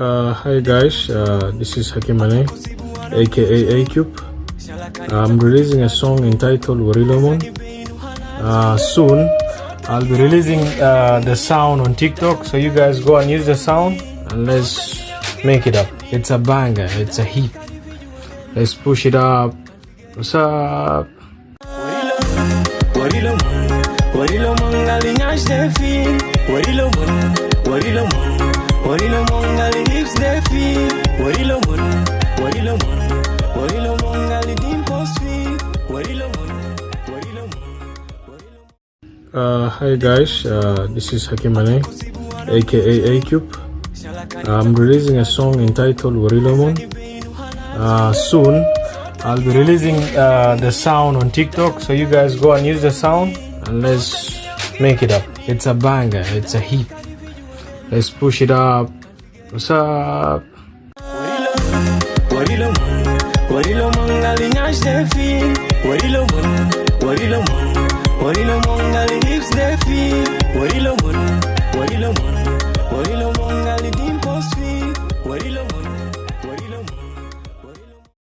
Hi guys, this is Hakimane, aka A-Cube. I'm releasing a song entitled Warilomon. Soon, I'll be releasing the sound on TikTok, so you guys go and use the sound and let's make it up. It's a banger, it's a hit. Let's push it up. What's up? Warilomon alinhas de fim. Warilomon alihips de fim. Warilomon alidim pos fim. Warilomon. Hi guys, this is Hakimane, aka A-Cube. I'm releasing a song entitled Warilomon. Soon, I'll be releasing the sound on TikTok, so you guys go and use the sound and let's make it up. It's a banger, it's a hit. Let's push it up. What's up? Warilomon alinhas de fim. Warilomon alihips de fim. Warilomon